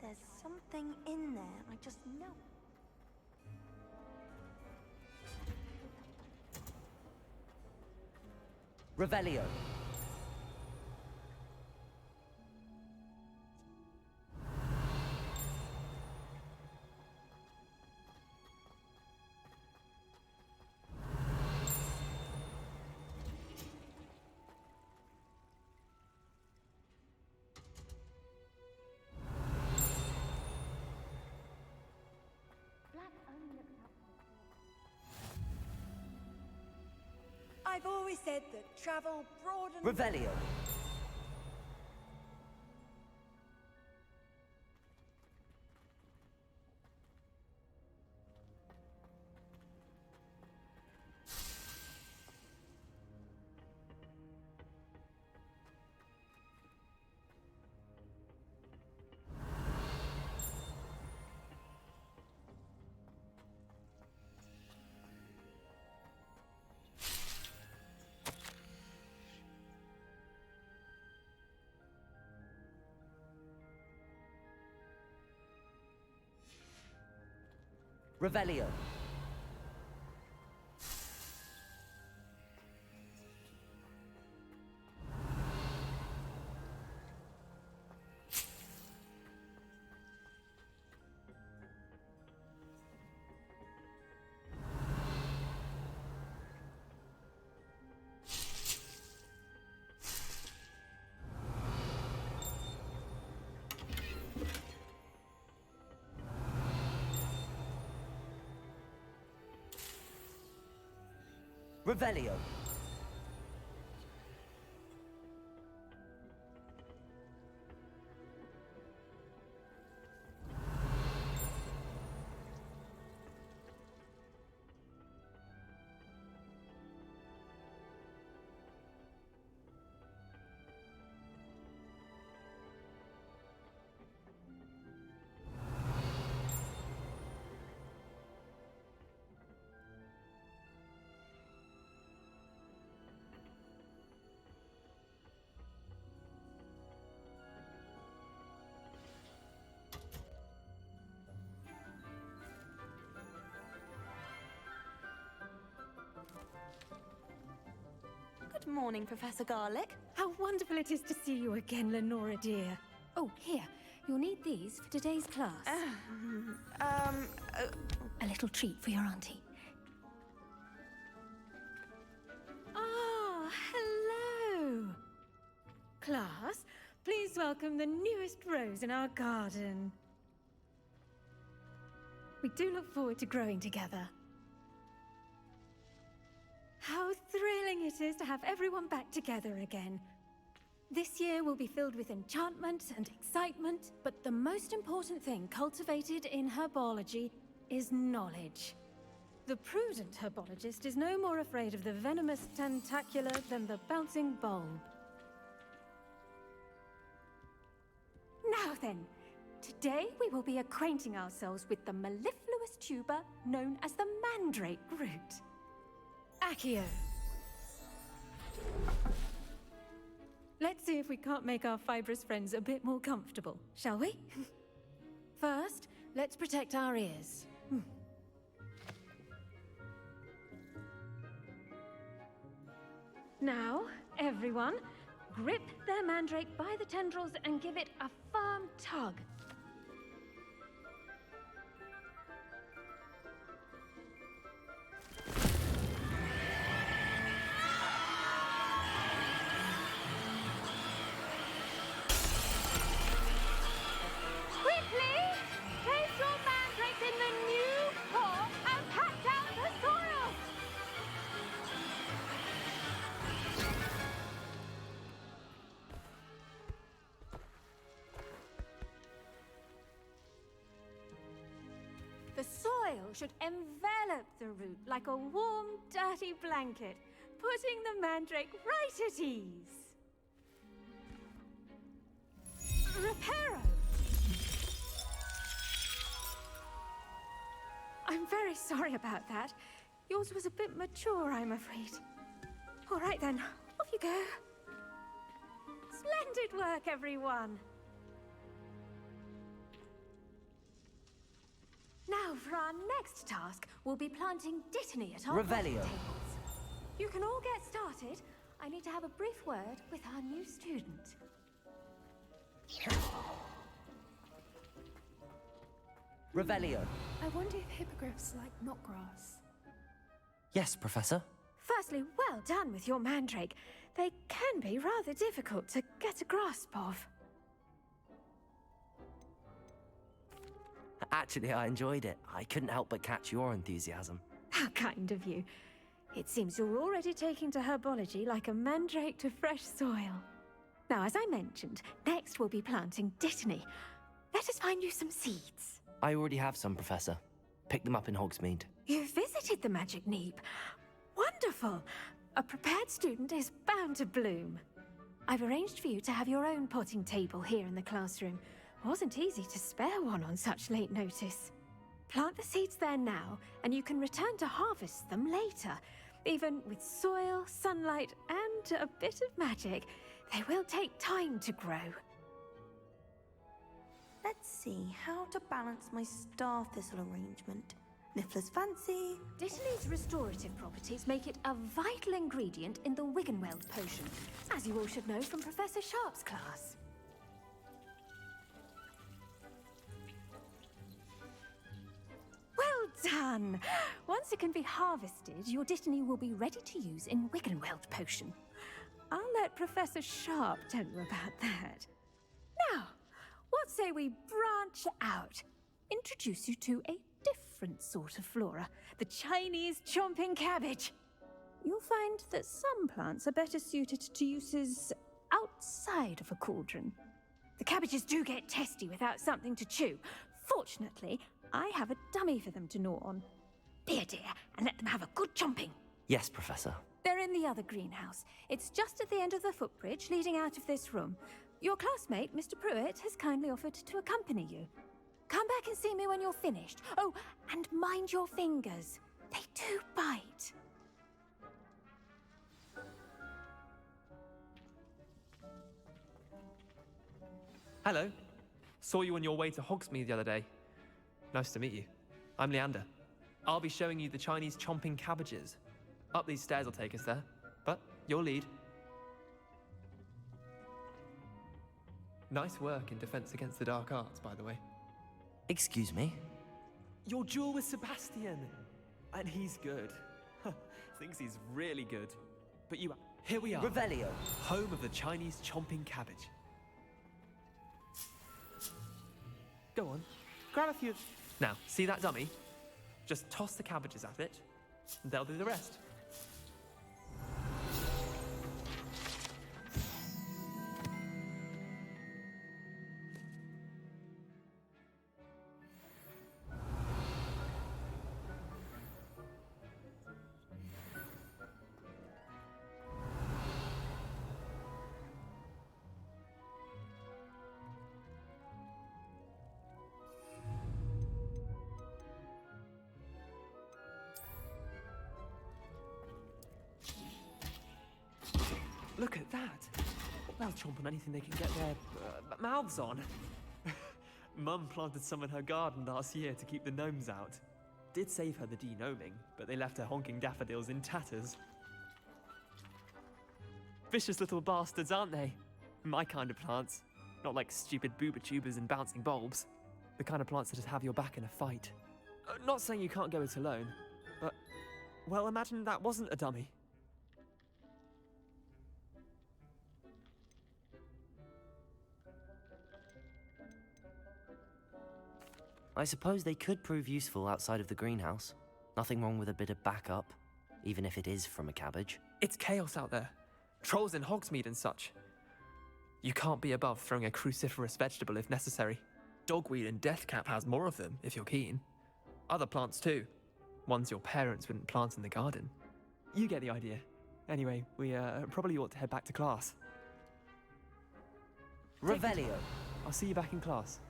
There's something in there, I just know. Revelio. I've always said that travel broadens... Revelio. Revelio. Revelio. Good morning, Professor Garlic. How wonderful it is to see you again, Lenora dear. Oh, here. You'll need these for today's class. A little treat for your auntie. Ah, hello. Class, please welcome the newest rose in our garden. We do look forward to growing together. How thrilling it is to have everyone back together again. This year will be filled with enchantment and excitement, but the most important thing cultivated in herbology is knowledge. The prudent herbologist is no more afraid of the venomous tentacula than the bouncing bulb. Now then, today we will be acquainting ourselves with the mellifluous tuber known as the mandrake root. Accio. Let's see if we can't make our fibrous friends a bit more comfortable, shall we? First, let's protect our ears. Now, everyone, grip their mandrake by the tendrils and give it a firm tug. Place your mandrake in the new core and pack down the soil! The soil should envelop the root like a warm, dirty blanket, putting the mandrake right at ease. Reparo! I'm very sorry about that. Yours was a bit mature, I'm afraid. All right then, off you go. Splendid work, everyone! Now, for our next task, we'll be planting Dittany at our Revelio. tables. You can all get started. I need to have a brief word with our new student. Revelio. I wonder if hippogriffs like knotgrass. Yes, Professor. Firstly, well done with your mandrake. They can be rather difficult to get a grasp of. Actually, I enjoyed it. I couldn't help but catch your enthusiasm. How kind of you. It seems you're already taking to herbology like a mandrake to fresh soil. Now, as I mentioned, next we'll be planting Dittany. Let us find you some seeds. I already have some, Professor. Picked them up in Hogsmeade. You visited the Magic Neep. Wonderful. A prepared student is bound to bloom. I've arranged for you to have your own potting table here in the classroom. Wasn't easy to spare one on such late notice. Plant the seeds there now, and you can return to harvest them later. Even with soil, sunlight, and a bit of magic, they will take time to grow. Let's see how to balance my star thistle arrangement. Niffler's fancy. Dittany's restorative properties make it a vital ingredient in the Wiggenweld potion, as you all should know from Professor Sharp's class. Well done! Once it can be harvested, your Dittany will be ready to use in Wiggenweld potion. I'll let Professor Sharp tell you about that. Now, what say we branch out? Introduce you to a different sort of flora, the Chinese chomping cabbage. You'll find that some plants are better suited to uses outside of a cauldron. The cabbages do get testy without something to chew. Fortunately, I have a dummy for them to gnaw on. Be a dear and let them have a good chomping. Yes, Professor. They're in the other greenhouse. It's just at the end of the footbridge leading out of this room. Your classmate, Mr. Pruitt, has kindly offered to accompany you. Come back and see me when you're finished. Oh, and mind your fingers. They do bite. Hello. Saw you on your way to Hogsmeade the other day. Nice to meet you. I'm Leander. I'll be showing you the Chinese chomping cabbages. Up these stairs will take us there, but your lead. Nice work in Defense Against the Dark Arts, by the way. Excuse me? Your duel with Sebastian. And he's good. Thinks he's really good. But here we are. Revelio. Home of the Chinese chomping cabbage. Go on, grab a few. Now, see that dummy? Just toss the cabbages at it, and they'll do the rest. Look at that! They'll chomp on anything they can get their mouths on. Mum planted some in her garden last year to keep the gnomes out. Did save her the de-gnoming, but they left her honking daffodils in tatters. Vicious little bastards, aren't they? My kind of plants. Not like stupid booba tubers and bouncing bulbs. The kind of plants that just have your back in a fight. Not saying you can't go it alone, but, well, imagine that wasn't a dummy. I suppose they could prove useful outside of the greenhouse. Nothing wrong with a bit of backup, even if it is from a cabbage. It's chaos out there. Trolls in Hogsmeade and such. You can't be above throwing a cruciferous vegetable if necessary. Dogweed and deathcap has more of them, if you're keen. Other plants too. Ones your parents wouldn't plant in the garden. You get the idea. Anyway, we probably ought to head back to class. Revelio. I'll see you back in class.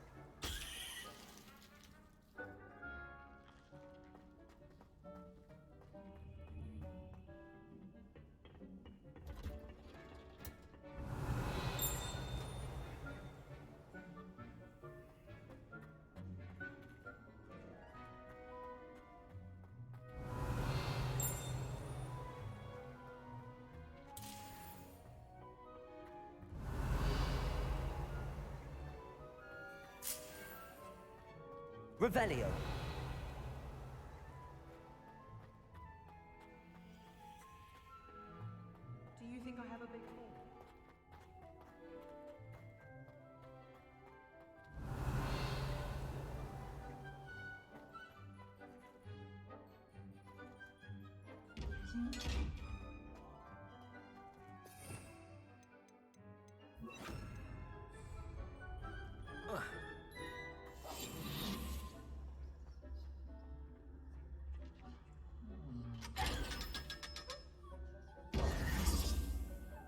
Revelio. Do you think I have a big fall?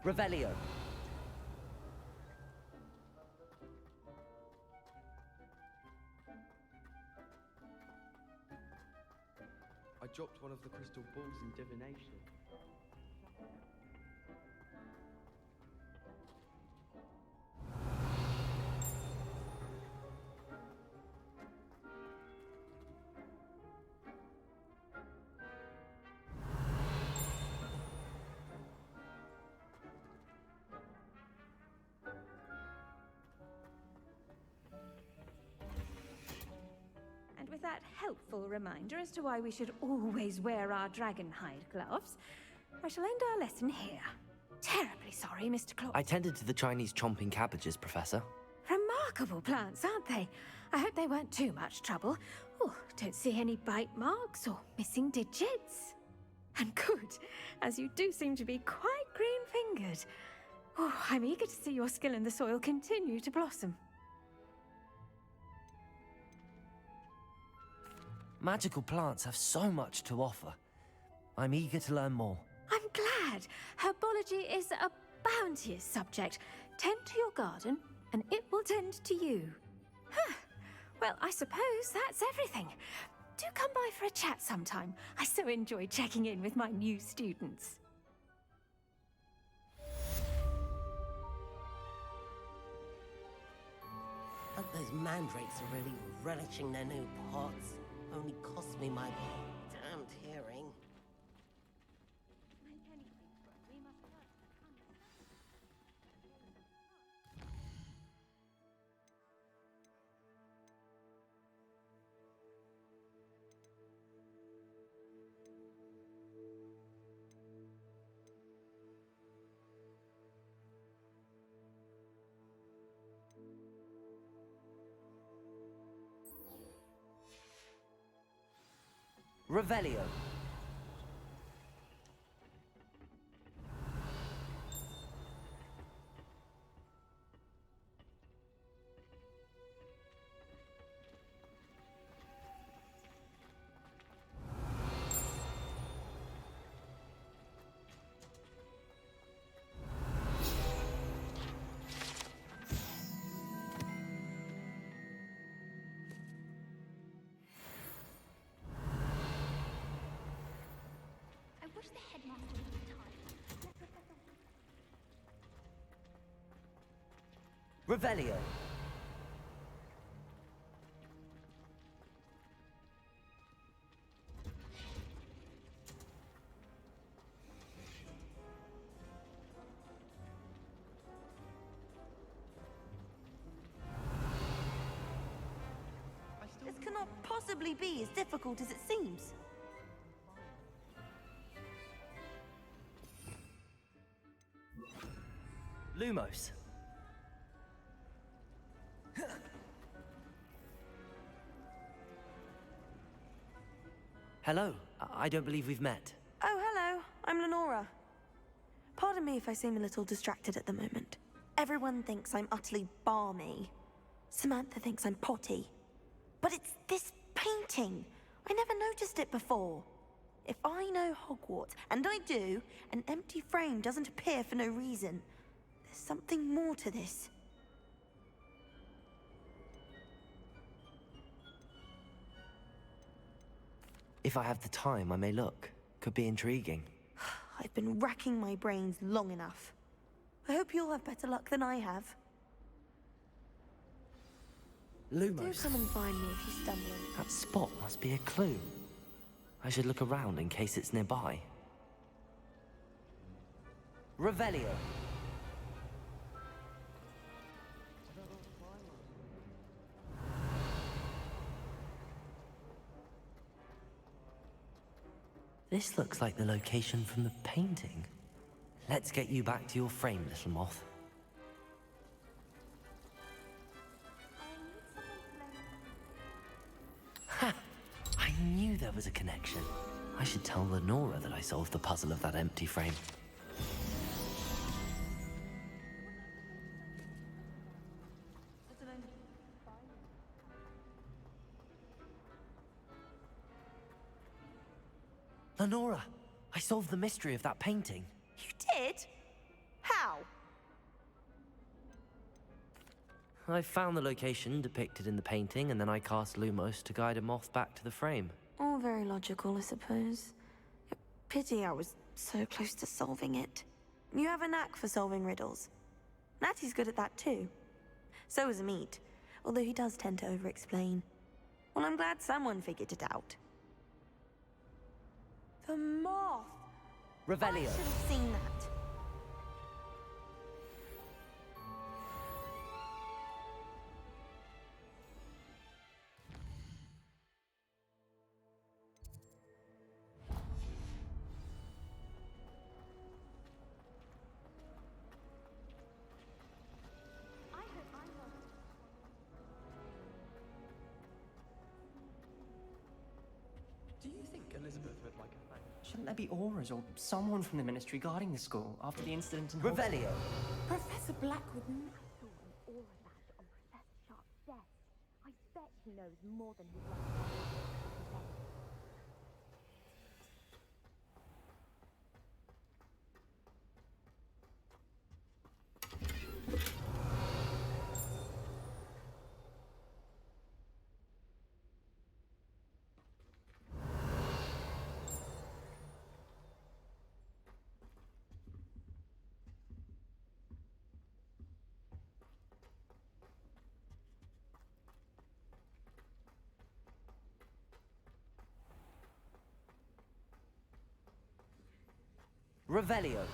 Revelio. I dropped one of the crystal balls in divination. And with that helpful reminder as to why we should always wear our dragon hide gloves, I shall end our lesson here. Terribly sorry, Mr. Claw. I tended to the Chinese chomping cabbages, Professor. Remarkable plants, aren't they? I hope they weren't too much trouble. Oh, don't see any bite marks or missing digits. And good, as you do seem to be quite green-fingered. Oh, I'm eager to see your skill in the soil continue to blossom. Magical plants have so much to offer. I'm eager to learn more. I'm glad. Herbology is a bounteous subject. Tend to your garden, and it will tend to you. Huh. Well, I suppose that's everything. Do come by for a chat sometime. I so enjoy checking in with my new students. Hope those mandrakes are really relishing their new pots. Only cost me my damned hearing. Revelio. I wish the headmaster would be time. Revelio. This cannot possibly be as difficult as it seems. Lumos. Hello. I don't believe we've met. Oh, hello. I'm Lenora. Pardon me if I seem a little distracted at the moment. Everyone thinks I'm utterly balmy. Samantha thinks I'm potty. But it's this painting. I never noticed it before. If I know Hogwarts, and I do, an empty frame doesn't appear for no reason. There's something more to this. If I have the time, I may look. Could be intriguing. I've been racking my brains long enough. I hope you'll have better luck than I have. Lumos. Do come and find me if you stumble. That spot must be a clue. I should look around in case it's nearby. Revelio. This looks like the location from the painting. Let's get you back to your frame, little moth. Ha! I knew there was a connection. I should tell Lenora that I solved the puzzle of that empty frame. Lenora, I solved the mystery of that painting. You did? How? I found the location depicted in the painting, and then I cast Lumos to guide a moth back to the frame. All very logical, I suppose. Pity I was so close to solving it. You have a knack for solving riddles. Natty's good at that too. So is Meat, although he does tend to over-explain. Well, I'm glad someone figured it out. The moth! Revelio. I should have seen that. Do you think Elizabeth would like a thank? Shouldn't there be auras or someone from the ministry guarding the school after the incident in Revelio. Professor Black would know. Saw an aura badge on Professor Sharp's desk. I bet he knows more than he'd like to say. Revelio.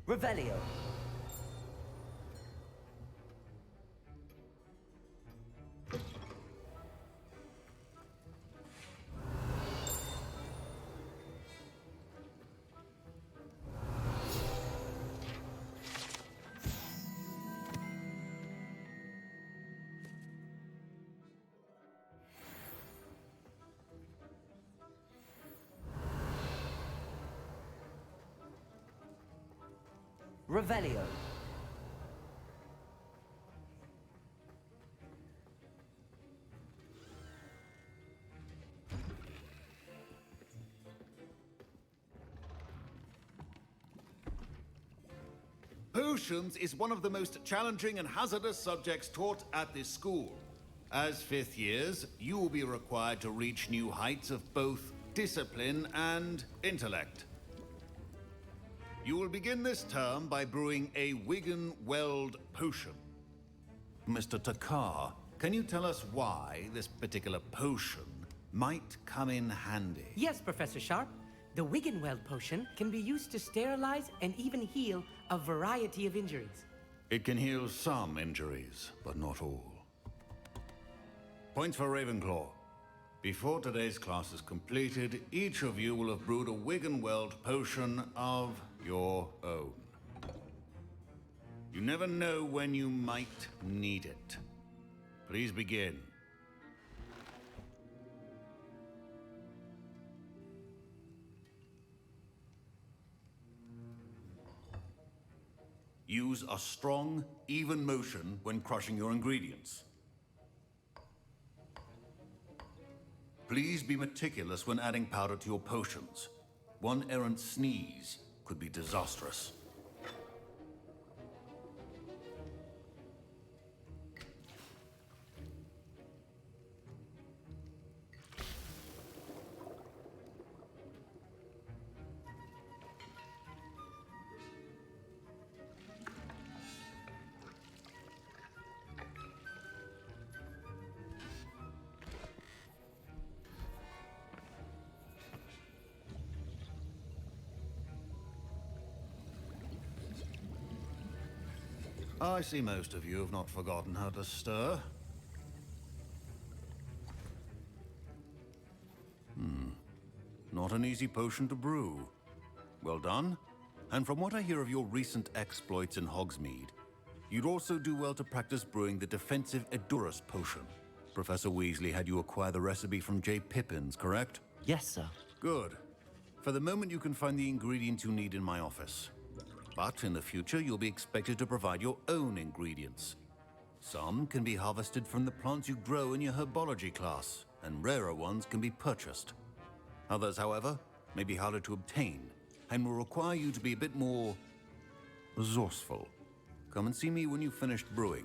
Revelio. Revelio. Potions is one of the most challenging and hazardous subjects taught at this school. As fifth years, you will be required to reach new heights of both discipline and intellect. You will begin this term by brewing a Wigan-Weld potion. Mr. Takar, can you tell us why this particular potion might come in handy. Yes, Professor Sharp. The Wiggenweld potion can be used to sterilize and even heal a variety of injuries. It can heal some injuries, but not all. Points for Ravenclaw. Before today's class is completed, each of you will have brewed a Wiggenweld potion of your own. You never know when you might need it. Please begin. Use a strong, even motion when crushing your ingredients. Please be meticulous when adding powder to your potions. One errant sneeze could be disastrous. I see most of you have not forgotten how to stir. Not an easy potion to brew. Well done. And from what I hear of your recent exploits in Hogsmeade, you'd also do well to practice brewing the defensive Edurus potion. Professor Weasley had you acquire the recipe from J. Pippins, correct? Yes, sir. Good. For the moment, you can find the ingredients you need in my office. But in the future, you'll be expected to provide your own ingredients. Some can be harvested from the plants you grow in your herbology class, and rarer ones can be purchased. Others, however, may be harder to obtain, and will require you to be a bit more resourceful. Come and see me when you've finished brewing,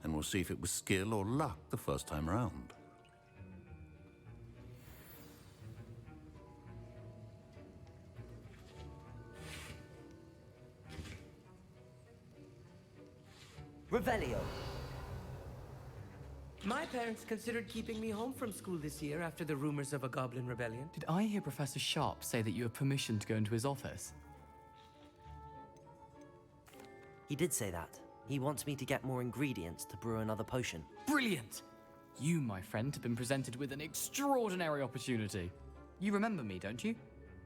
and we'll see if it was skill or luck the first time round. Revelio. My parents considered keeping me home from school this year after the rumors of a goblin rebellion. Did I hear Professor Sharp say that you have permission to go into his office? He did say that. He wants me to get more ingredients to brew another potion. Brilliant! You, my friend, have been presented with an extraordinary opportunity. You remember me, don't you?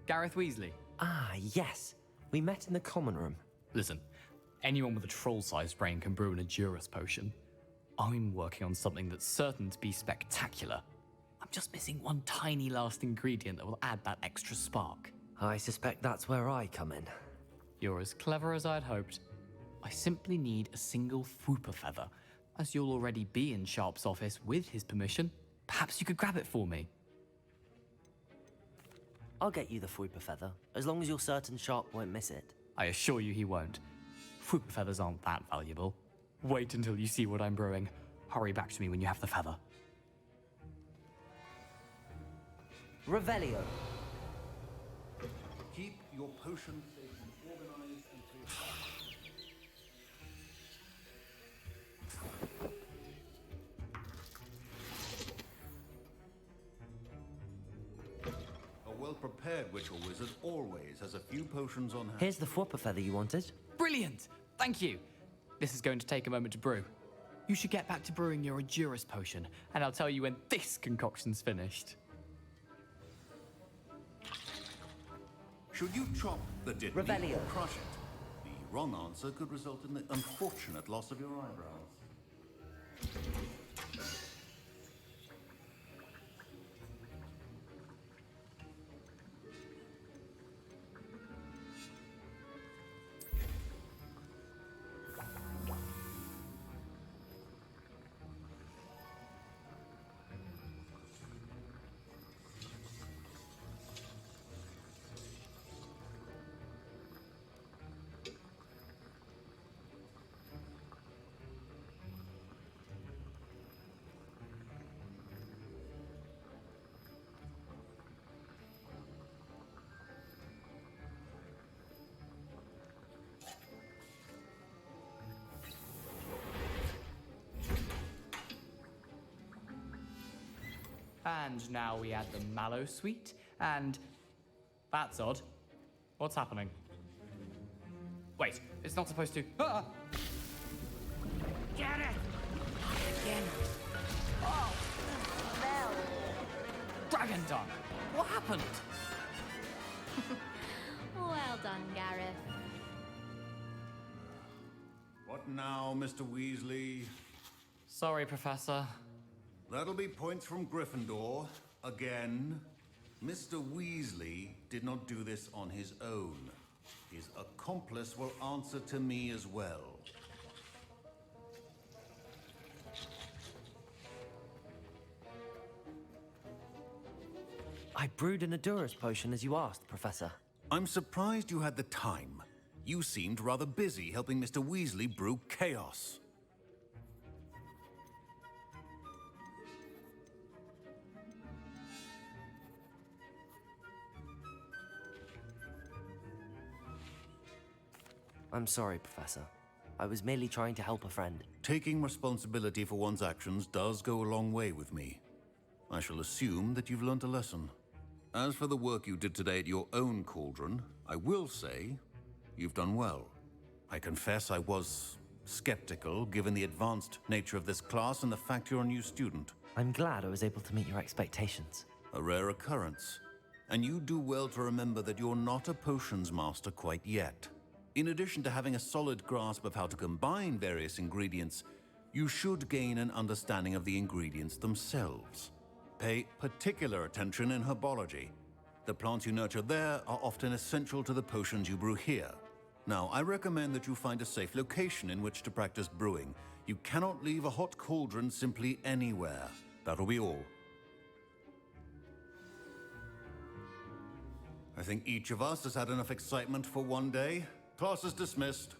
Gareth Weasley. Ah, yes. We met in the common room. Listen, anyone with a troll-sized brain can brew an Edurus potion. I'm working on something that's certain to be spectacular. I'm just missing one tiny last ingredient that will add that extra spark. I suspect that's where I come in. You're as clever as I'd hoped. I simply need a single Fwooper feather. As you'll already be in Sharp's office with his permission, perhaps you could grab it for me. I'll get you the Fwooper feather, as long as you're certain Sharp won't miss it. I assure you he won't. Fwooper feathers aren't that valuable. Wait until you see what I'm brewing. Hurry back to me when you have the feather. Revelio. Keep your potion station organized and clear. A well-prepared witch or wizard always has a few potions on hand. Here's the Fwooper feather you wanted. Brilliant! Thank you. This is going to take a moment to brew. You should get back to brewing your Edurus potion, and I'll tell you when this concoction's finished. Should you chop the ditty Revelio. or crush it? The wrong answer could result in the unfortunate loss of your eyebrows. And now we add the mallow sweet, and that's odd. What's happening? Wait, it's not supposed to. Ah! Get it! Again. Oh, smell. Dragon Dung! What happened? Well done, Gareth. What now, Mr. Weasley? Sorry, Professor. That'll be points from Gryffindor. Again. Mr. Weasley did not do this on his own. His accomplice will answer to me as well. I brewed an Adurus potion as you asked, Professor. I'm surprised you had the time. You seemed rather busy helping Mr. Weasley brew chaos. I'm sorry, Professor. I was merely trying to help a friend. Taking responsibility for one's actions does go a long way with me. I shall assume that you've learnt a lesson. As for the work you did today at your own cauldron, I will say you've done well. I confess I was skeptical, given the advanced nature of this class and the fact you're a new student. I'm glad I was able to meet your expectations. A rare occurrence. And you do well to remember that you're not a potions master quite yet. In addition to having a solid grasp of how to combine various ingredients, you should gain an understanding of the ingredients themselves. Pay particular attention in herbology. The plants you nurture there are often essential to the potions you brew here. Now, I recommend that you find a safe location in which to practice brewing. You cannot leave a hot cauldron simply anywhere. That'll be all. I think each of us has had enough excitement for one day. Class is dismissed.